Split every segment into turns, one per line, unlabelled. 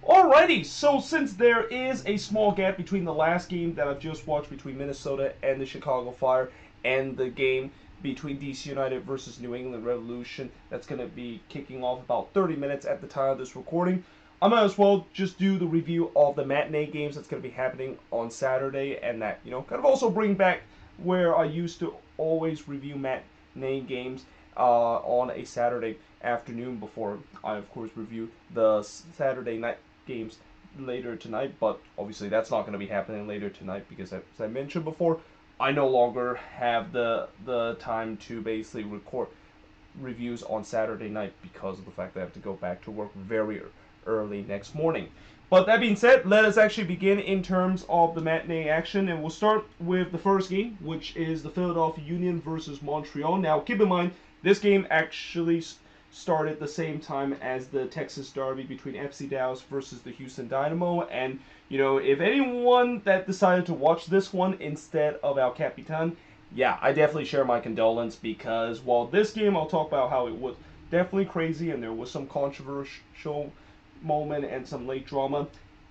Alrighty, so since there is a small gap between the last game that I've just watched between Minnesota and the Chicago Fire and the game between DC United versus New England Revolution that's going to be kicking off about 30 minutes at the time of this recording, I might as well just do the review of the matinee games that's going to be happening on Saturday, and that, kind of also bring back where I used to always review matinee games on a Saturday afternoon before I, of course, review the Saturday night games later tonight. But obviously, that's not going to be happening later tonight because, as I mentioned before, I no longer have the time to basically record reviews on Saturday night because of the fact that I have to go back to work very early next morning. But that being said, let us actually begin in terms of the matinee action, and we'll start with the first game, which is the Philadelphia Union versus Montreal. Now, keep in mind, this game actually started the same time as the Texas Derby between FC Dallas versus the Houston Dynamo, and, if anyone that decided to watch this one instead of El Capitan, yeah, I definitely share my condolence because while this game I'll talk about how it was definitely crazy and there was some controversial moment and some late drama,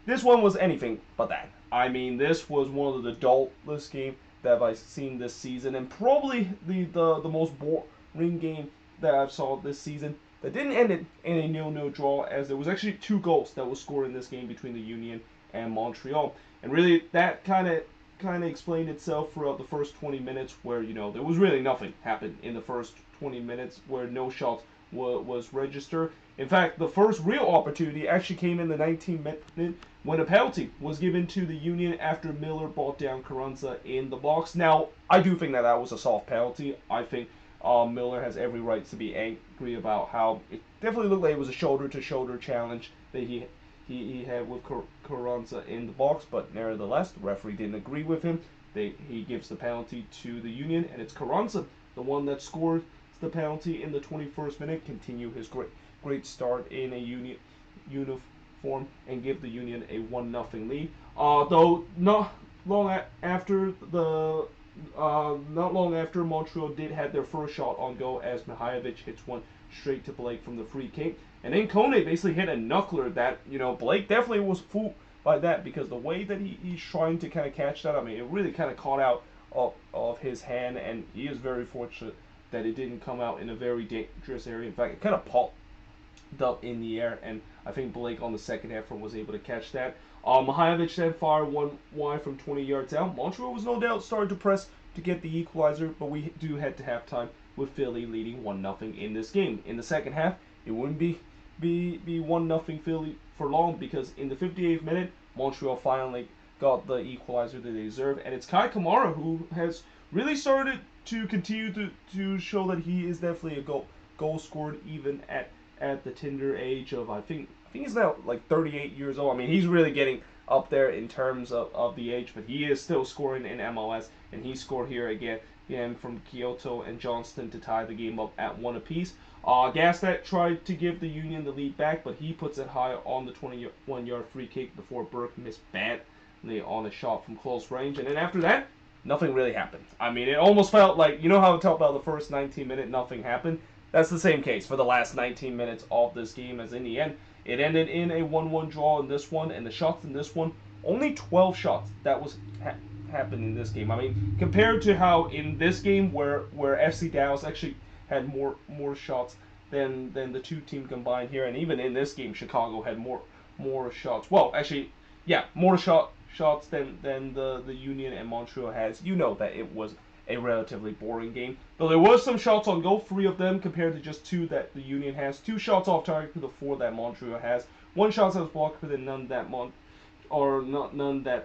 this one was anything but that. I mean, this was one of the dullest games that I've seen this season, and probably the most boring game that I've saw this season. That didn't end in a 0-0 draw, as there was actually 2 goals that was scored in this game between the Union and Montreal, and really that kind of explained itself throughout the first 20 minutes, where there was really nothing happened in the first 20 minutes, where no shots was registered. In fact, the first real opportunity actually came in the 19th minute when a penalty was given to the Union after Miller brought down Carranza in the box. Now, I do think that was a soft penalty. I think Miller has every right to be angry about how it definitely looked like it was a shoulder-to-shoulder challenge that he had with Carranza in the box, but nevertheless, the referee didn't agree with him. He gives the penalty to the Union, and it's Carranza, the one that scored the penalty in the 21st minute, continue his great start in a uniform and give the Union a 1-0 lead. Though not long after Montreal did have their first shot on goal, as Mihajlovic hits one straight to Blake from the free kick. And then Kone basically hit a knuckler that, Blake definitely was fooled by that, because the way that he's trying to kind of catch that, I mean, it really kind of caught out of his hand, and he is very fortunate that it didn't come out in a very dangerous area. In fact, it kind of popped up in the air, and I think Blake on the second effort was able to catch that. Mihajlovic then fired one wide from 20 yards out. Montreal was no doubt starting to press to get the equalizer, but we do head to halftime with Philly leading 1-0 in this game. In the second half, it wouldn't be 1-0 Philly for long, because in the 58th minute, Montreal finally got the equalizer that they deserve, and it's Kai Kamara who has really started to continue to show that he is definitely a goal scored even at the tender age of, I think he's now like 38 years old. I mean, he's really getting up there in terms of the age, but he is still scoring in MLS, and he scored here again from Kyoto and Johnston to tie the game up at 1 apiece. Gastat tried to give the Union the lead back, but he puts it high on the 21-yard free kick before Burke missed badly on a shot from close range. And then after that, nothing really happened. I mean, it almost felt like, how I talked about the first 19 minutes, nothing happened. That's the same case for the last 19 minutes of this game, as in the end, it ended in a 1-1 draw in this one, and the shots in this one, only 12 shots that was happened in this game. I mean, compared to how in this game where FC Dallas actually had more shots than the two teams combined here, and even in this game, Chicago had more shots. Well, actually, yeah, more shots than the Union and Montreal has. That it was a relatively boring game. Though there was some shots on goal, 3 of them compared to just 2 that the Union has. 2 shots off target to the 4 that Montreal has. 1 shot that was blocked, but then none that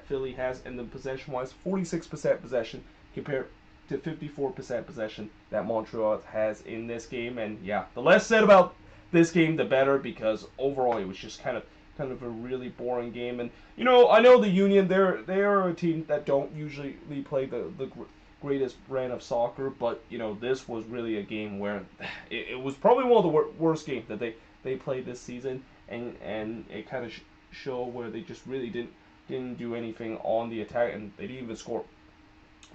Philly has. And then possession-wise, 46% possession compared to 54% possession that Montreal has in this game. And yeah, the less said about this game, the better, because overall it was just kind of a really boring game. And I know the Union, they are a team that don't usually play the greatest brand of soccer, but this was really a game where it was probably one of the worst games that they played this season, and it kind of show where they just really didn't do anything on the attack, and they didn't even score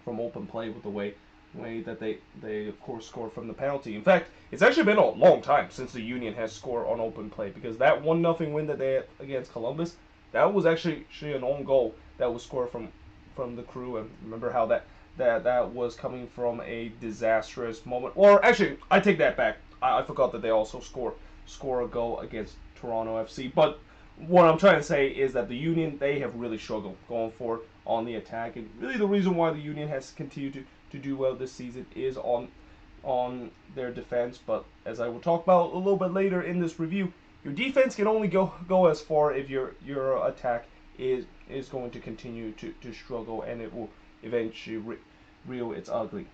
from open play with the way way that they of course score from the penalty. In fact, it's actually been a long time since the Union has scored on open play, because that 1-0 win that they had against Columbus, that was actually an own goal that was scored from the Crew. And remember how that was coming from a disastrous moment. Or actually, I take that back. I forgot that they also score a goal against Toronto FC. But what I'm trying to say is that the Union, they have really struggled going forward on the attack, and really the reason why the Union has continued to do well this season is on their defense. But as I will talk about a little bit later in this review, your defense can only go as far if your attack is going to continue to struggle, and it will eventually reel its ugly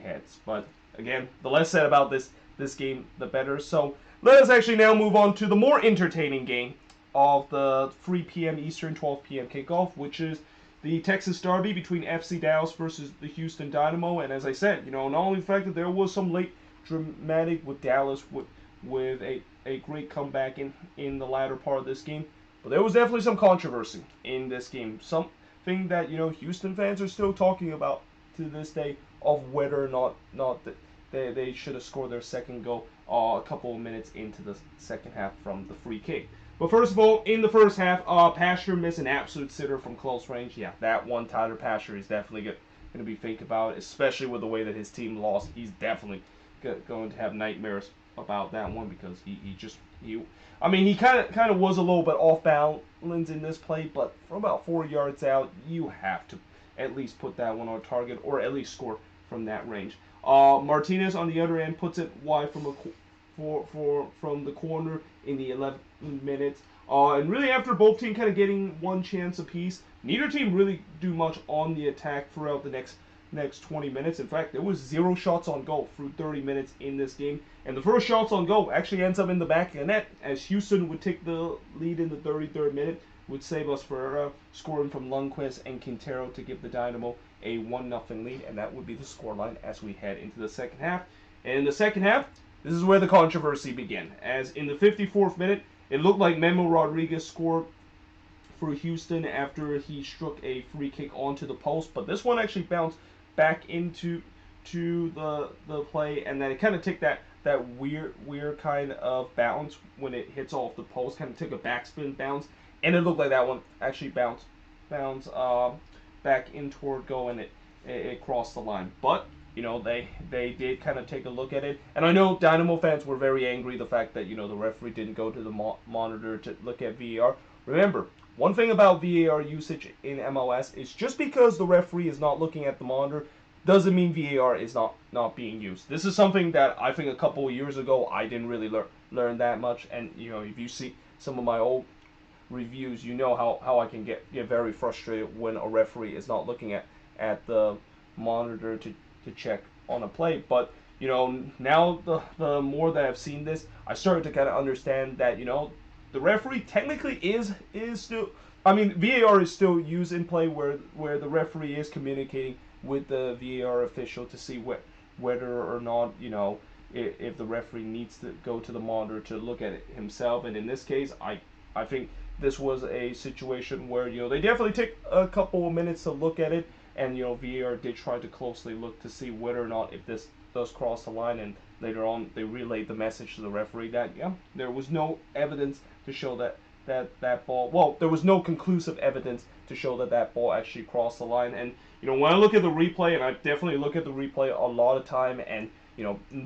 heads. But again, the less said about this game, the better. So let us actually now move on to the more entertaining game of the 3 p.m. Eastern, 12 p.m. kickoff, which is the Texas Derby between FC Dallas versus the Houston Dynamo. And as I said, not only the fact that there was some late dramatic with Dallas with a great comeback in the latter part of this game, but there was definitely some controversy in this game. Something that Houston fans are still talking about to this day, of whether or not that they should have scored their second goal a couple of minutes into the second half from the free kick. But first of all, in the first half, Pasher missed an absolute sitter from close range. Yeah, that one, Tyler Pasher, is definitely going to be thinking about, especially with the way that his team lost. He's definitely going to have nightmares about that one, because he kind of was a little bit off balance in this play, but from about 4 yards out, you have to at least put that one on target, or at least score from that range. Martinez on the other end puts it wide from the corner in the 11th minute. And really, after both teams kind of getting one chance apiece, neither team really do much on the attack throughout the next 20 minutes. In fact, there was 0 shots on goal through 30 minutes in this game. And the first shots on goal actually ends up in the back of the net, as Houston would take the lead in the 33rd minute, with Sebas Ferreira scoring from Lundqvist and Quintero to give the Dynamo a 1-0 lead, and that would be the scoreline as we head into the second half. And in the second half, this is where the controversy began, as in the 54th minute, it looked like Memo Rodriguez scored for Houston after he struck a free kick onto the post, but this one actually bounced back into the play, and then it kind of took that weird kind of bounce when it hits off the post, kind of took a backspin bounce, and it looked like that one actually bounced back in toward goal, and it crossed the line. But they did kind of take a look at it, and I know Dynamo fans were very angry the fact that the referee didn't go to the monitor to look at VAR. Remember, one thing about VAR usage in MLS is just because the referee is not looking at the monitor doesn't mean VAR is not being used. This is something that I think a couple of years ago I didn't really learn that much, and if you see some of my old reviews, how I can get very frustrated when a referee is not looking at the monitor to check on a play. But now the more that I've seen this, I started to kind of understand that the referee technically is still, VAR is still used in play where the referee is communicating with the VAR official to see whether or not if the referee needs to go to the monitor to look at it himself. And in this case, I think this was a situation where they definitely take a couple of minutes to look at it, and VAR did try to closely look to see whether or not if this does cross the line, and later on they relayed the message to the referee that there was no evidence to show that ball, well, there was no conclusive evidence to show that ball actually crossed the line. And when I look at the replay, and I definitely look at the replay a lot of time, and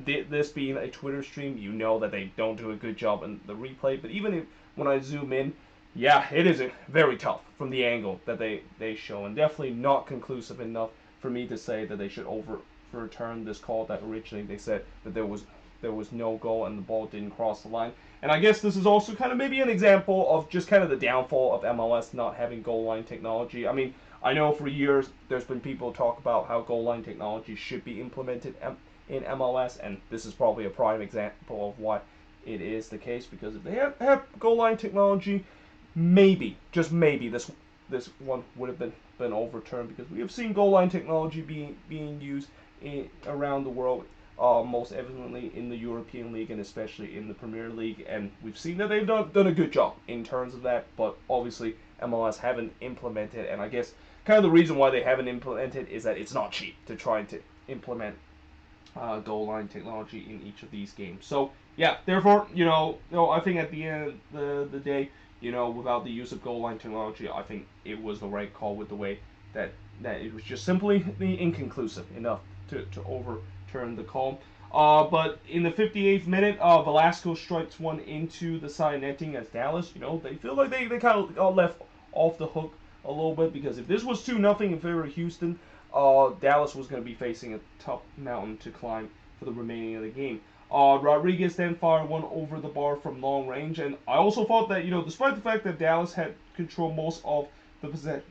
this being a Twitter stream, that they don't do a good job in the replay, but even when I zoom in, it is very tough from the angle that they show, and definitely not conclusive enough for me to say that they should overturn this call that originally they said that there was no goal and the ball didn't cross the line. And I guess this is also kind of maybe an example of just kind of the downfall of MLS not having goal line technology. I know for years there's been people talk about how goal line technology should be implemented in MLS, and this is probably a prime example of why it is the case, because if they have goal line technology, maybe, just maybe, this one would have been overturned, because we have seen goal line technology being used around the world, most evidently in the European League and especially in the Premier League, and we've seen that they've done a good job in terms of that, but obviously MLS haven't implemented, and I guess kind of the reason why they haven't implemented is that it's not cheap to try implement goal line technology in each of these games. So yeah, therefore, I think at the end of the day, without the use of goal line technology, I think it was the right call with the way that it was just simply inconclusive enough to overturn the call. But in the 58th minute, Velasco strikes one into the side netting as Dallas, they feel like they kind of got left off the hook a little bit, because if this was 2-0 in favor of Houston, Dallas was going to be facing a tough mountain to climb for the remaining of the game. Rodriguez then fired one over the bar from long range, and I also thought that, despite the fact that Dallas had controlled most of the possession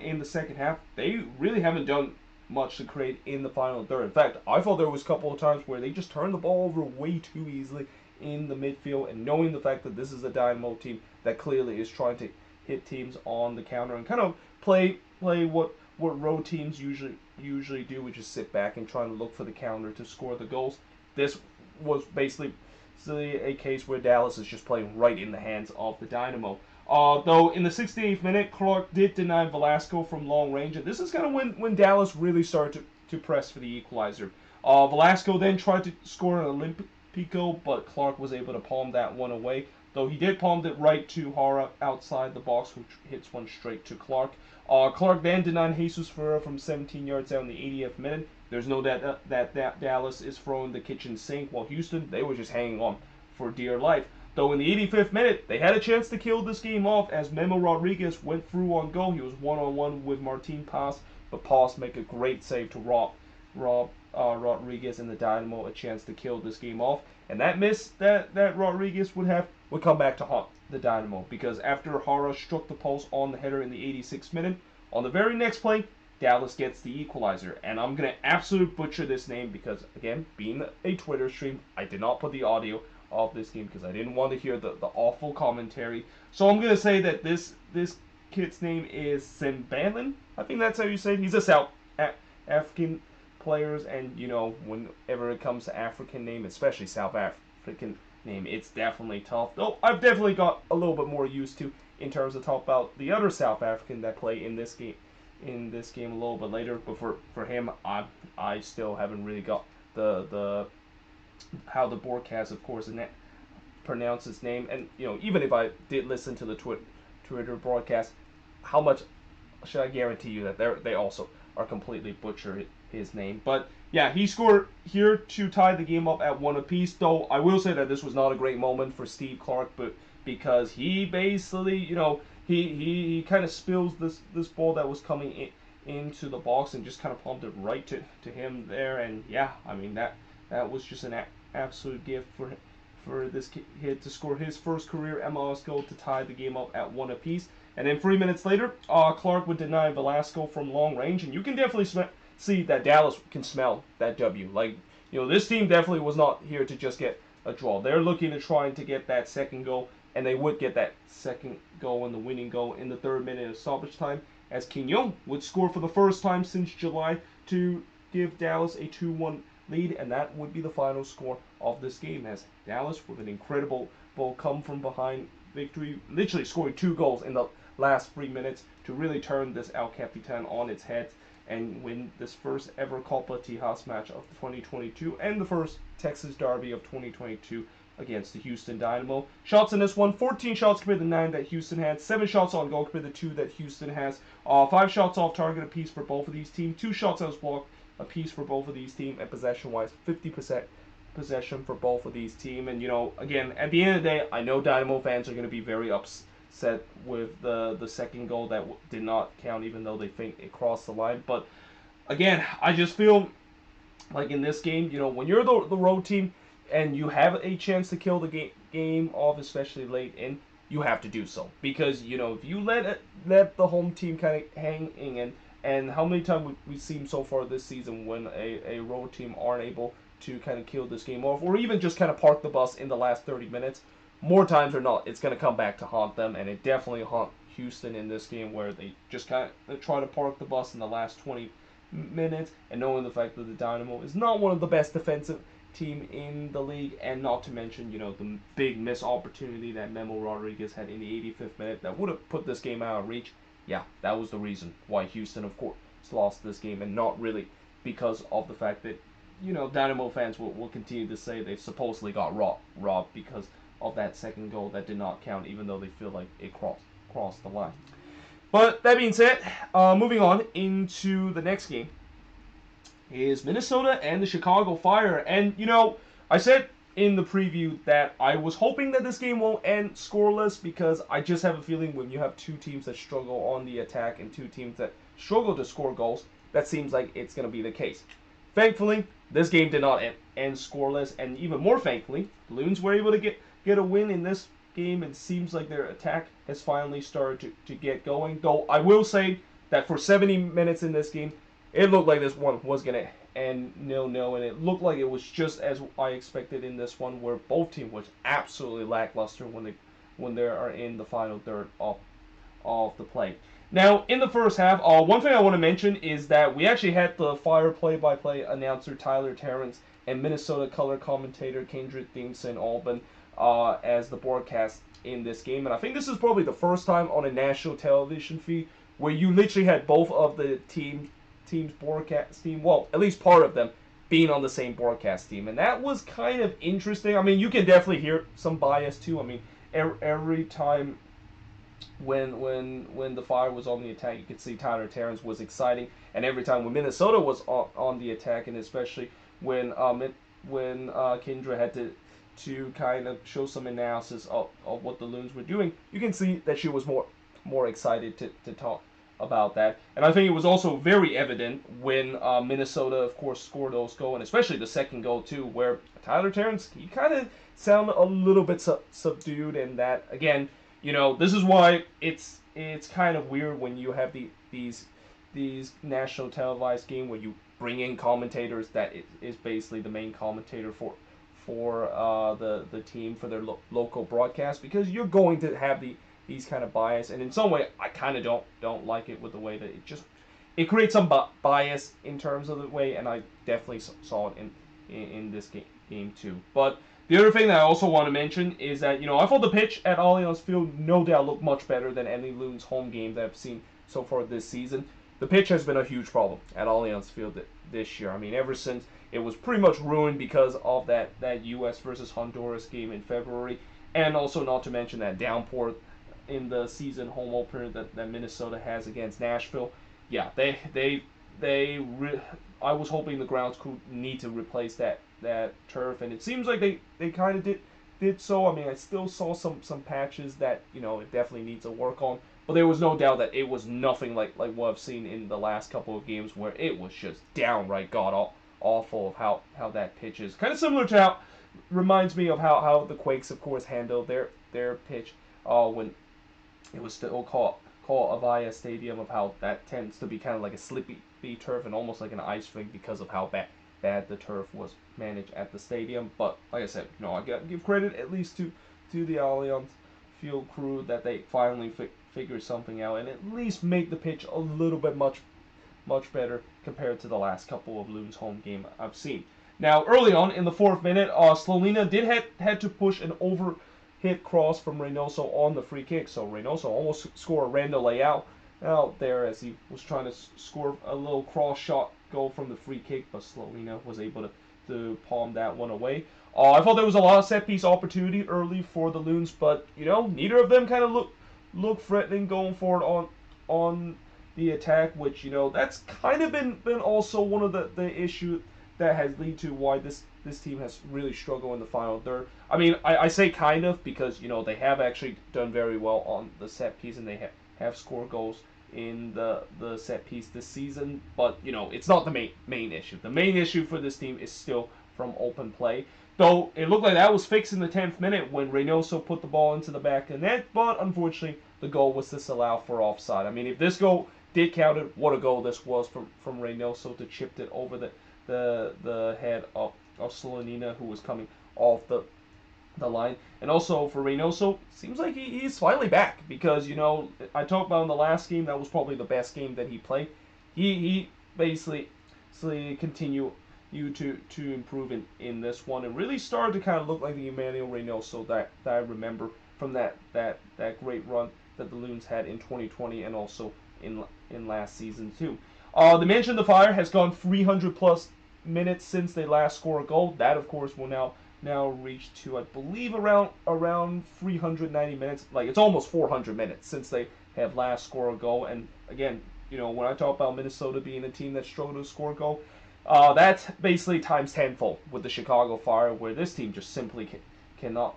in the second half, they really haven't done much to create in the final third. In fact, I thought there was a couple of times where they just turned the ball over way too easily in the midfield, and knowing the fact that this is a Dynamo team that clearly is trying to hit teams on the counter and kind of play what road teams usually do, which is sit back and trying to look for the counter to score the goals. This was basically a case where Dallas is just playing right in the hands of the Dynamo. Though in the 68th minute, Clark did deny Velasco from long range, and this is kind of when Dallas really started to press for the equalizer. Velasco then tried to score an Olympico, but Clark was able to palm that one away. Though he did palm it right to Hara outside the box, which hits one straight to Clark. Clark then denied Jesus Ferreira from 17 yards out in the 80th minute. There's no doubt that Dallas is throwing the kitchen sink, while Houston, they were just hanging on for dear life. Though in the 85th minute, they had a chance to kill this game off as Memo Rodriguez went through on goal. He was one-on-one with Martin Paz, but Paz make a great save to rob Rodriguez and the Dynamo a chance to kill this game off. And that miss that Rodriguez would come back to haunt the Dynamo, because after Hara struck the post on the header in the 86th minute, on the very next play, Dallas gets the equalizer. And I'm going to absolutely butcher this name because, again, being a Twitter stream, I did not put the audio of this game because I didn't want to hear the awful commentary. So I'm going to say that this kid's name is Simbalin. I think that's how you say it. He's a South African players, and whenever it comes to African name, especially South African name, it's definitely tough. Though I've definitely got a little bit more used to in terms of talk about the other South African that play in this game a little bit later. But for him, I still haven't really got the how the broadcast, of course, pronounce his name. And even if I did listen to the Twitter broadcast, how much should I guarantee you that they also are completely butchered his name. But yeah, he scored here to tie the game up at one apiece. Though I will say that this was not a great moment for Steve Clark, but because he basically, he kind of spills this ball that was coming into the box and just kind of pumped it right to him there. And yeah, I mean that was just an absolute gift for this kid to score his first career MLS goal to tie the game up at one apiece. And then 3 minutes later, Clark would deny Velasco from long range, and you can definitely see that Dallas can smell that W. Like, this team definitely was not here to just get a draw. They're looking to trying to get that second goal, and they would get that second goal and the winning goal in the 3rd minute of stoppage time, as Quignon would score for the first time since July to give Dallas a 2-1 lead, and that would be the final score of this game, as Dallas, with an incredible come from behind victory, literally scoring 2 goals in the last 3 minutes to really turn this El Capitan on its head and win this first ever Copa Tejas match of 2022 and the first Texas Derby of 2022 against the Houston Dynamo. Shots in this one, 14 shots compared to 9 that Houston had, 7 shots on goal compared to 2 that Houston has, 5 shots off target apiece for both of these teams, 2 shots out of block apiece for both of these teams, and possession-wise, 50% possession for both of these teams. And, again, at the end of the day, I know Dynamo fans are going to be very upset with the second goal that did not count, even though they think it crossed the line. But, again, I just feel like in this game, when you're the road team and you have a chance to kill the game off, especially late in, you have to do so. Because, if you let the home team kind of hang in, and how many times we've seen so far this season when a road team aren't able to kind of kill this game off, or even just kind of park the bus in the last 30 minutes, more times or not, it's going to come back to haunt them, and it definitely haunt Houston in this game, where they just kind of try to park the bus in the last 20 minutes, and knowing the fact that the Dynamo is not one of the best defensive team in the league, and not to mention, the big missed opportunity that Memo Rodriguez had in the 85th minute that would have put this game out of reach. Yeah, that was the reason why Houston, of course, lost this game, and not really because of the fact that, Dynamo fans will continue to say they supposedly got robbed because of that second goal that did not count, even though they feel like it crossed the line. But that being said, moving on into the next game is Minnesota and the Chicago Fire. And, I said in the preview that I was hoping that this game won't end scoreless, because I just have a feeling when you have two teams that struggle on the attack and two teams that struggle to score goals, that seems like it's going to be the case. Thankfully, this game did not end scoreless, and even more thankfully, the Loons were able to get a win in this game, and seems like their attack has finally started to get going. Though I will say that for 70 minutes in this game, it looked like this one was going to end 0-0, and it looked like it was just as I expected in this one, where both teams was absolutely lackluster when they are in the final third of the play. Now, in the first half, one thing I want to mention is that we actually had the Fire play-by-play announcer Tyler Terrence and Minnesota color commentator Kendrick Thiemsen-Albin as the broadcast in this game. And I think this is probably the first time on a national television feed where you literally had both of the team's broadcast team, well, at least part of them, being on the same broadcast team. And that was kind of interesting. I mean, you can definitely hear some bias too. I mean, every time when the Fire was on the attack, you could see Tyler Terrence was exciting, and every time when Minnesota was on the attack, and especially when Kendra had to kind of show some analysis of what the Loons were doing, you can see that she was more excited to talk about that. And I think it was also very evident when Minnesota, of course, scored those goals, and especially the second goal too, where Tyler Terrence, he kind of sounded a little bit subdued, and that, again, this is why it's kind of weird when you have these national televised game where you bring in commentators that is basically the main commentator for the team for their local broadcast, because you're going to have these kind of bias, and in some way I kind of don't like it with the way that it creates some bias in terms of the way, and I definitely saw it in this game too. But the other thing that I also want to mention is that, I thought the pitch at Allianz Field no doubt looked much better than any Loons home game that I've seen so far this season. The pitch has been a huge problem at Allianz Field this year. I mean, ever since it was pretty much ruined because of that U.S. versus Honduras game in February, and also not to mention that downpour in the season home opener that Minnesota has against Nashville. Yeah, I was hoping the grounds could need to replace that turf, and it seems like they kind of did so. I mean, I still saw some patches that it definitely needs to work on, but there was no doubt that it was nothing like what I've seen in the last couple of games, where it was just downright god awful of how that pitch is. Kind of similar to how, reminds me of how the Quakes, of course, handled their pitch when it was still called Avaya Stadium, of how that tends to be kind of like a slippy turf and almost like an ice rink because of how bad the turf was managed at the stadium. But like I said, I give credit at least to the Allianz Field crew that they finally figured something out and at least make the pitch a little bit much better compared to the last couple of Loons home game I've seen. Now, early on in the 4th minute, Slonina did had to push an overhit cross from Reynoso on the free kick, so Reynoso almost scored a random layout out there as he was trying to score a little cross shot goal from the free kick, but Slonina was able to palm that one away. I thought there was a lot of set piece opportunity early for the Loons, but neither of them kind of look threatening going forward on the attack, which that's kind of been also one of the issue that has led to why this team has really struggled in the final third. I mean, I say kind of because they have actually done very well on the set piece, and they have scored goals in the set piece this season, but it's not the main issue. The main issue for this team is still from open play, though it looked like that was fixed in the 10th minute when Reynoso put the ball into the back of the net, but unfortunately the goal was disallowed for offside. I mean, if this goal did count, it, what a goal this was from Reynoso to chip it over the head of Slonina, who was coming off the line. And also for Reynoso, seems like he's finally back, because I talked about in the last game that was probably the best game that he played. He basically continue to improve in this one, and really started to kind of look like the Emmanuel Reynoso that I remember from that great run that the Loons had in 2020 and also in last season too. They mentioned the Fire has gone 300 plus minutes since they last scored a goal. That, of course, will now reach to, I believe, around 390 minutes. Like, it's almost 400 minutes since they have last scored a goal. And again, when I talk about Minnesota being a team that struggled to score a goal, that's basically times tenfold with the Chicago Fire, where this team just simply cannot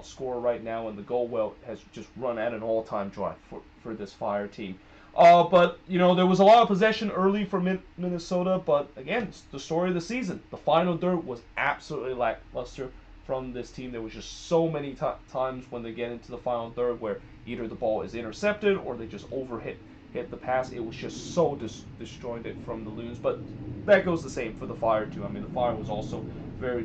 score right now, and the goal well has just run at an all-time dry for this Fire team. But there was a lot of possession early for Minnesota, but again, it's the story of the season. The final third was absolutely lackluster from this team. There was just so many times when they get into the final third where either the ball is intercepted or they just hit the pass. It was just so disjointed from the Loons, but that goes the same for the Fire too. I mean, the Fire was also very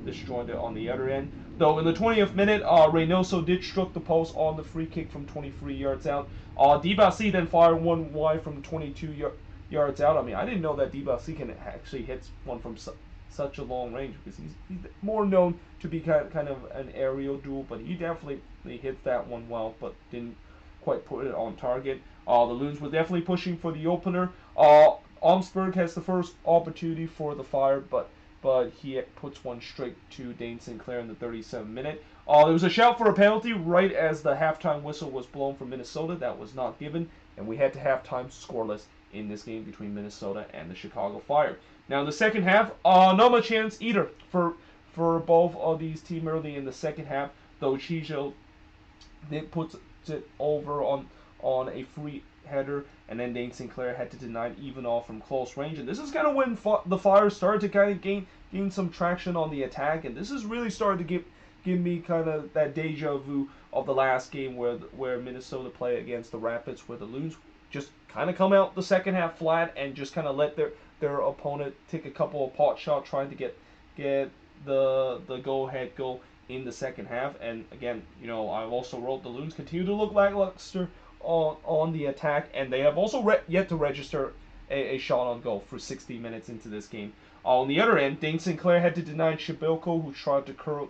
disjointed on the other end. Though in the 20th minute, Reynoso did struck the post on the free kick from 23 yards out. Dibasi then fired one wide from 22 yards out. I mean, I didn't know that Dibasi can actually hit one from such a long range, because he's more known to be kind of an aerial duel, but he definitely hit that one well, but didn't quite put it on target. The Loons were definitely pushing for the opener. Omsberg has the first opportunity for the Fire, but he puts one straight to Dane Sinclair in the 37th minute. There was a shout for a penalty right as the halftime whistle was blown for Minnesota. That was not given, and we head to halftime scoreless in this game between Minnesota and the Chicago Fire. Now in the second half, not much chance either for both of these teams early in the second half, though Chijo did put it over on a free header, and then Dane Sinclair had to deny it even off from close range. And this is kind of when the Fire started to kind of gain some traction on the attack, and this is really started to give me kind of that deja vu of the last game where Minnesota played against the Rapids, where the Loons just kind of come out the second half flat and just kind of let their opponent take a couple of pot shots trying to get the go-ahead goal in the second half. And again, I also wrote the Loons continue to look lackluster on the attack, and they have also yet to register a shot on goal for 60 minutes into this game. On the other end, Dane Sinclair had to deny Shibilko, who tried to curl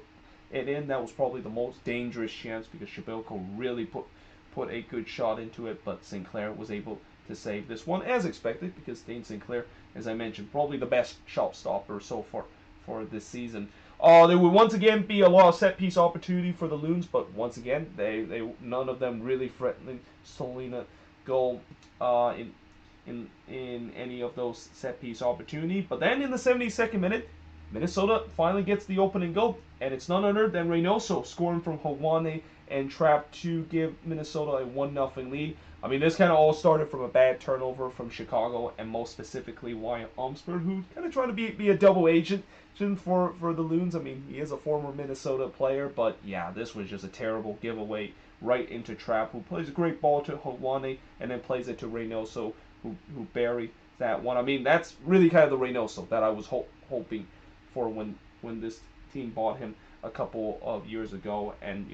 it in. That was probably the most dangerous chance, because Shibilko really put a good shot into it, but Sinclair was able to save this one as expected, because Dane Sinclair, as I mentioned, probably the best shot stopper so far for this season. There would once again be a lot of set piece opportunity for the Loons, but once again, they none of them really threatening Solina goal in any of those set piece opportunity. But then in the 72nd minute, Minnesota finally gets the opening goal, and it's none other than Reynoso scoring from Hawane and Trapp to give Minnesota a 1-0 lead. I mean, this kind of all started from a bad turnover from Chicago, and most specifically Wyatt Omsberg, who's kind of trying to be a double agent for the Loons. I mean, he is a former Minnesota player, but yeah, this was just a terrible giveaway right into Trapp, who plays a great ball to Hawane and then plays it to Reynoso, who buried that one. I mean, that's really kind of the Reynoso that I was hoping for when this team bought him a couple of years ago. And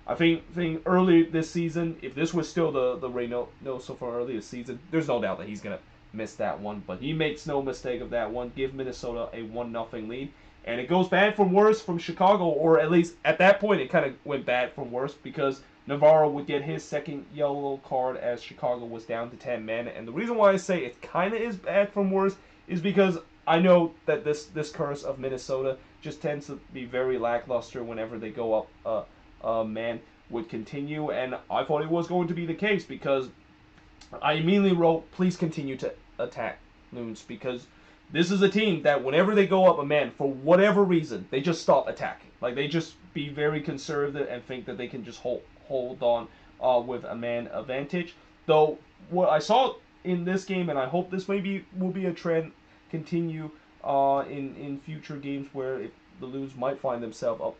I think early this season, if this was still the Reynoso from early this season, there's no doubt that he's gonna miss that one. But he makes no mistake of that one. Give Minnesota a 1-0 lead, and it goes bad from worse from Chicago, or at least at that point it kind of went bad from worse, because Navarro would get his second yellow card as Chicago was down to 10 men. And the reason why I say it kind of is bad from worse is because I know that this curse of Minnesota just tends to be very lackluster whenever they go up man would continue, and I thought it was going to be the case, because I immediately wrote, please continue to attack Loons, because this is a team that whenever they go up a man, for whatever reason, they just stop attacking. Like, they just be very conservative and think that they can just hold on with a man advantage. Though what I saw in this game, and I hope this maybe will be a trend continue in future games where if the Loons might find themselves up,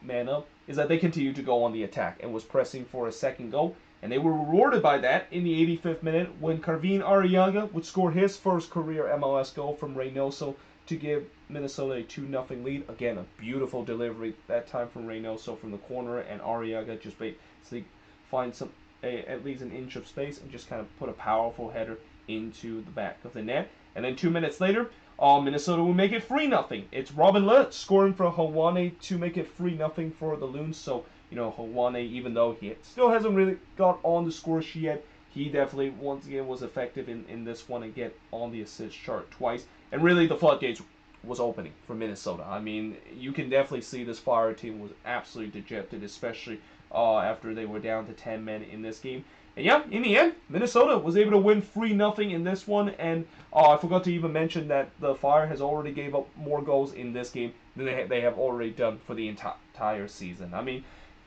is that they continue to go on the attack and was pressing for a second goal. And they were rewarded by that in the 85th minute when Carvin Arriaga would score his first career MLS goal from Reynoso to give Minnesota a 2-0 lead. Again, a beautiful delivery that time from Reynoso from the corner, and Arriaga just basically finds at least an inch of space and just kind of put a powerful header into the back of the net. And then 2 minutes later, Minnesota will make it 3-0. It's Robin Lett scoring for Hawane to make it 3-0 for the Loons. So, Hawane, even though he still hasn't really got on the score sheet yet, he definitely, once again, was effective in this one and get on the assist chart twice. And really, the floodgates was opening for Minnesota. I mean, you can definitely see this Fire team was absolutely dejected, especially after they were down to 10 men in this game. And yeah, in the end, Minnesota was able to win 3-0 in this one. And I forgot to even mention that the Fire has already gave up more goals in this game than they have already done for the entire season. I mean,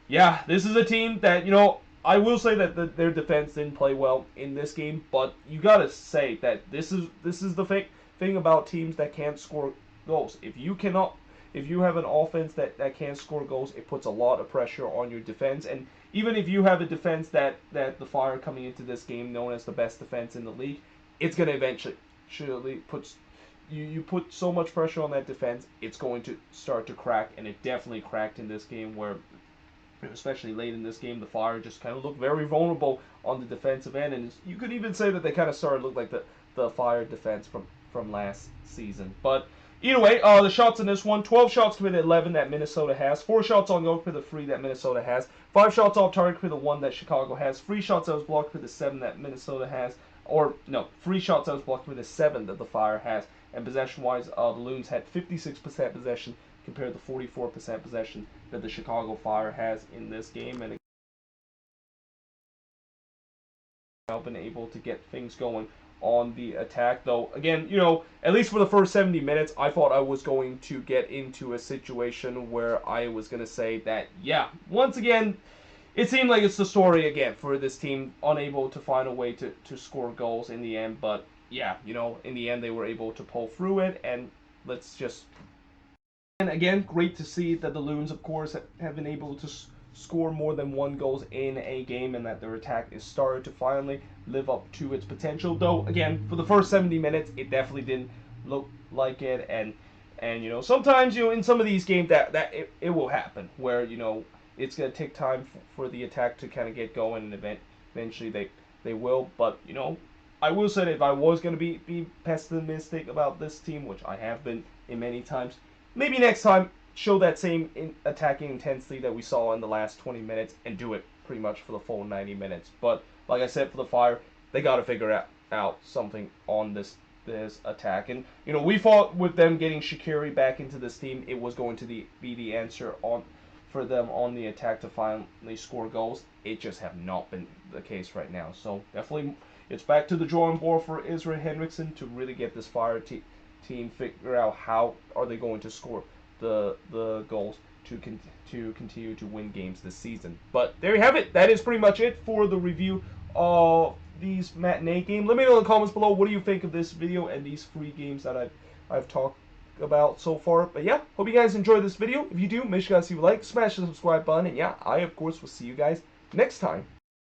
yeah, this is a team that, I will say that their defense didn't play well in this game, but you gotta say that this is the thing about teams that can't score goals. If you have an offense that can't score goals, it puts a lot of pressure on your defense. And even if you have a defense that the Fire coming into this game known as the best defense in the league, it's gonna eventually puts you put so much pressure on that defense, it's going to start to crack, and it definitely cracked in this game where, especially late in this game, the Fire just kind of looked very vulnerable on the defensive end, and you could even say that they kind of started to look like the Fire defense from last season. But either way, the shots in this one, 12 shots committed, 11 that Minnesota has, 4 shots on goal for the 3 that Minnesota has, 5 shots off target for the 1 that Chicago has, 3 shots that was blocked for the 7 that Minnesota has, or no, 3 shots that was blocked for the 7 that the Fire has. And possession-wise, the Loons had 56% possession compared to 44% possession that the Chicago Fire has in this game. And I've been able to get things going on the attack. Though, again, at least for the first 70 minutes, I thought I was going to get into a situation where I was going to say that, yeah, once again, it seemed like it's the story again for this team, unable to find a way to score goals in the end. But yeah, in the end, they were able to pull through it, and let's just... And again, great to see that the Loons, of course, have been able to score more than 1 goal in a game, and that their attack is started to finally live up to its potential. Though, again, for the first 70 minutes, it definitely didn't look like it, and sometimes, in some of these games, that it will happen, where, it's going to take time for the attack to kind of get going, and eventually they will. But, I will say that if I was going to be pessimistic about this team, which I have been in many times, maybe next time show that same attacking intensity that we saw in the last 20 minutes and do it pretty much for the full 90 minutes. But like I said, for the Fire, they got to figure out something on this attack. And we thought with them getting Shaqiri back into this team, it was going to be the answer for them on the attack to finally score goals. It just have not been the case right now. So definitely, it's back to the drawing board for Israel Henriksen to really get this Fire team figure out how are they going to score the goals to continue to win games this season. But there you have it. That is pretty much it for the review of these matinee games. Let me know in the comments below, what do you think of this video and these 3 games that I've talked about so far. But yeah, hope you guys enjoyed this video. If you do, make sure you guys leave a like, smash the subscribe button, and yeah, I of course will see you guys next time.